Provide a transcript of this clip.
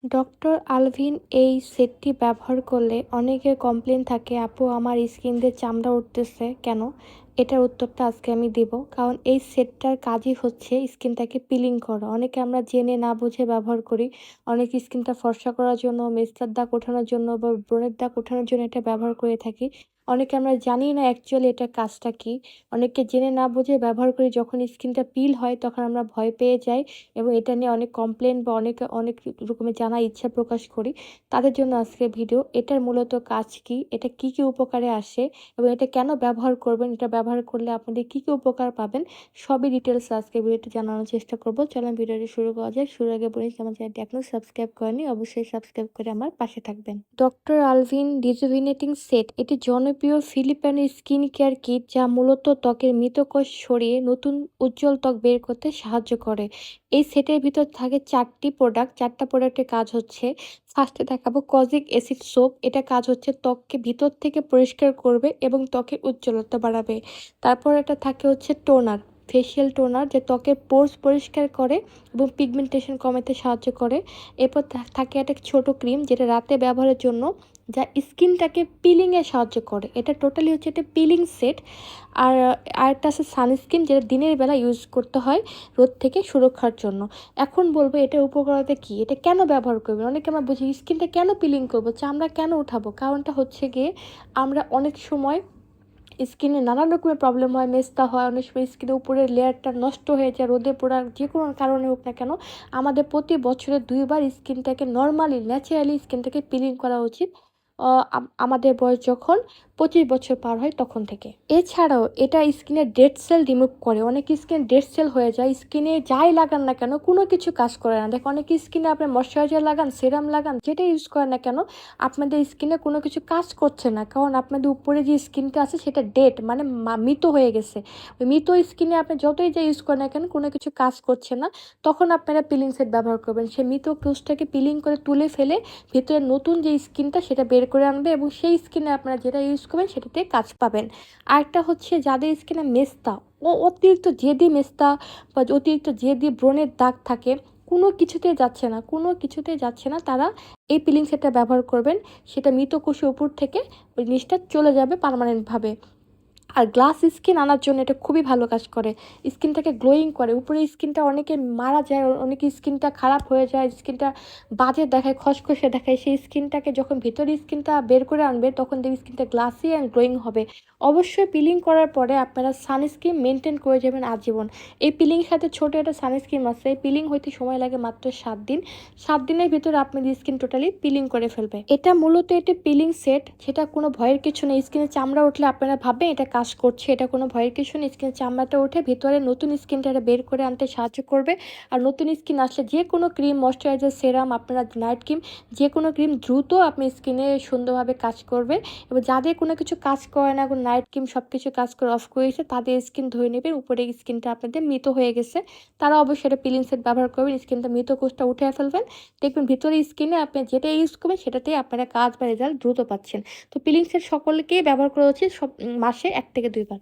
Doctor Alvin এই সেটটি ব্যবহার করলে অনেকের কমপ্লেন থাকে, আপু আমার স্কিন দিয়ে চামড়া উঠতেছে কেন? এটার উত্তরটা আজকে আমি দিব। কারণ এই সেটটার কাজই হচ্ছে স্কিনটাকে পিলিং করা। অনেকে আমরা জেনে না বুঝে ব্যবহার করি। অনেক স্কিনটা ফর্সা করার জন্য, মেস্তার দাগ ওঠানোর জন্য বা ব্রণের দাগ ওঠানোর জন্য এটা ব্যবহার করে থাকি। অনেকে আমরা জানি না অ্যাকচুয়ালি এটার কাজটা কী। অনেকে জেনে না বুঝে ব্যবহার করি, যখন স্কিনটা পিল হয় তখন আমরা ভয় পেয়ে যাই এবং এটা নিয়ে অনেক কমপ্লেন বা অনেক রকমের জানার ইচ্ছা প্রকাশ করি। তাদের জন্য আজকের ভিডিও। এটার মূলত কাজ কি? এটা কি, কি উপকারে আসে এবং এটা কেন ব্যবহার করবেন? এটা ব্যবহার করলে আপনাদের কি, কি উপকার পাবেন? সবই ডিটেইলস আজকের ভিডিওতে জানানোর চেষ্টা করব। চলেন ভিডিওটি শুরু করা যাক। শুরুর আগে বলি, আমার চ্যানেলটি এখনো সাবস্ক্রাইব করেননি, অবশ্যই সাবস্ক্রাইব করে আমার পাশে থাকবেন। ডক্টর আলভিন রিজুভিনেটিং সেট এটি জনপ্রিয় ফিলিপাইনো স্কিন কেয়ার কিট যা মূলত ত্বকের মৃত কোষ সরিয়ে নতুন উজ্জ্বল ত্বক বের করতে সাহায্য করে। এই সেটের ভিতর থাকে ৪টি প্রোডাক্ট। ৪টা প্রোডাক্টের কাজ হচ্ছে, ফার্স্টে দেখাবো কজিক অ্যাসিড সোপ। এটা কাজ হচ্ছে ত্বককে ভিতর থেকে পরিষ্কার করবে এবং ত্বকের উজ্জ্বলতা বাড়াবে। তারপর এটা থাকে হচ্ছে টোনার, ফেসিয়াল টোনার, যে ত্বকের পোরস পরিষ্কার করে এবং পিগমেন্টেশন কমাতে সাহায্য করে। এরপর থাকে একটা ছোট ক্রিম, যেটা রাতে ব্যবহারের জন্য, যা স্কিনটাকে পিলিংয়ে সাহায্য করে। এটা টোটালি হচ্ছে একটা পিলিং সেট। আর আরেকটা আছে সানস্ক্রিন, যেটা দিনের বেলা ইউজ করতে হয় রোদ থেকে সুরক্ষার জন্য। এখন বলবো এটার উপকারিতা কী, এটা কেন ব্যবহার করবেন? অনেকে আমরা বুঝি স্কিনটা কেন পিলিং করবো, চামড়া কেন উঠাবো? কারণটা হচ্ছে গিয়ে, আমরা অনেক সময় স্কিনে নানান রকমের প্রবলেম হয়, মেস্তা হয়, অনেক সময় স্কিনের উপরের লেয়ারটা নষ্ট হয়ে যায় রোদে পোড়ার যে কোনো কারণে হোক না কেন। আমাদের প্রতি বছরে ২ বার স্কিনটাকে নর্মালি ন্যাচারালি স্কিনটাকে পিলিং করা উচিত। আমাদের বয়স যখন ২৫ বছর পার হয় তখন থেকে। এছাড়াও এটা স্কিনের ডেড সেল রিমুভ করে। অনেক স্কিন ডেড সেল হয়ে যায়, স্কিনে যাই লাগান না কেন কোনো কিছু কাজ করে না। দেখো অনেক স্কিনে আপনি ময়শ্চারাইজার লাগান, সেরাম লাগান, যেটা ইউজ করেন না কেন, আপনাদের স্কিনে কোনো কিছু কাজ করছে না। কারণ আপনাদের উপরে যে স্কিনটা আছে সেটা ডেড, মানে মৃত হয়ে গেছে। ওই মৃত স্কিনে আপনি যতই যা ইউজ করেন না কেন কোনো কিছু কাজ করছে না। তখন আপনারা পিলিং সেট ব্যবহার করবেন। সেই মৃত কোষটাকে পিলিং করে তুলে ফেলে ভিতরে নতুন যে স্কিনটা সেটা বের করে আনবে এবং সেই স্কিনে আপনারা যেটা ইউজ করবেন সেটাতে কাজ পাবেন। আরেকটা হচ্ছে, যাদের স্কিনে মেস্তা ও অতিরিক্ত জেদি মেস্তা বা অতিরিক্ত জেদি ব্রণের দাগ থাকে, কোনো কিছুতেই যাচ্ছে না, তারা এই পিলিং সেটটা ব্যবহার করবেন। সেটা মৃত কোষের উপর থেকে ওই জিনিসটা চলে যাবে পার্মানেন্টভাবে। আর গ্লাস স্কিন আনার জন্য এটা খুবই ভালো কাজ করে। স্কিনটাকে গ্লোয়িং করে। উপরে স্কিনটা অনেকে মারা যায়, অনেকের স্কিনটা খারাপ হয়ে যায়, স্কিনটা বাজে দেখায়, খসখসে দেখায়। সেই স্কিনটাকে যখন ভিতরের স্কিনটা বের করে আনবে তখন দেখবে স্কিনটা গ্লাসি অ্যান্ড গ্লোয়িং হবে। অবশ্যই পিলিং করার পরে আপনারা সানস্ক্রিন মেনটেন করে যাবেন আজীবন। এই পিলিংয়ের সাথে ছোটো একটা সানস্ক্রিন আছে। এই পিলিং হইতে সময় লাগে মাত্র ৭ দিন। ৭ দিনের ভিতরে আপনাদের স্কিন টোটালি পিলিং করে ফেলবে। এটা মূলত একটি পিলিং সেট, সেটা কোনো ভয়ের কিছু নেই। স্কিনে চামড়া উঠলে আপনারা ভাববেন এটা কাজ করছে, এটা কোনো ভয়ের কিছু নেই। স্কিনের চামড়াটা উঠে ভিতরে নতুন স্কিনটা বের করে আনতে সাহায্য করবে। আর নতুন স্কিন আসলে যে কোনো ক্রিম, ময়শ্চারাইজার, সেরাম, আপনারা নাইট ক্রিম, যে কোনো ক্রিম দ্রুত আপনি স্কিনে সুন্দরভাবে কাজ করবে। এবং যাদের কোনো কিছু কাজ করে না, নাইট ক্রিম সব কিছু কাজ করে অফ করেছে, তাদের স্কিন ধরে নেবেন উপরে স্কিনটা আপনাদের মৃত হয়ে গেছে, তারা অবশ্যই এটা পিলিং সেট ব্যবহার করবেন। স্কিনটা মৃত কোষটা উঠে ফেলবেন, দেখবেন ভিতরে স্কিনে আপনি যেটা ইউজ করবেন সেটাতেই আপনারা কাজ বা রেজাল্ট দ্রুত পাচ্ছেন। তো পিলিং সেট সকলকেই ব্যবহার করা উচিত, মাসে ১ থেকে ২ বার।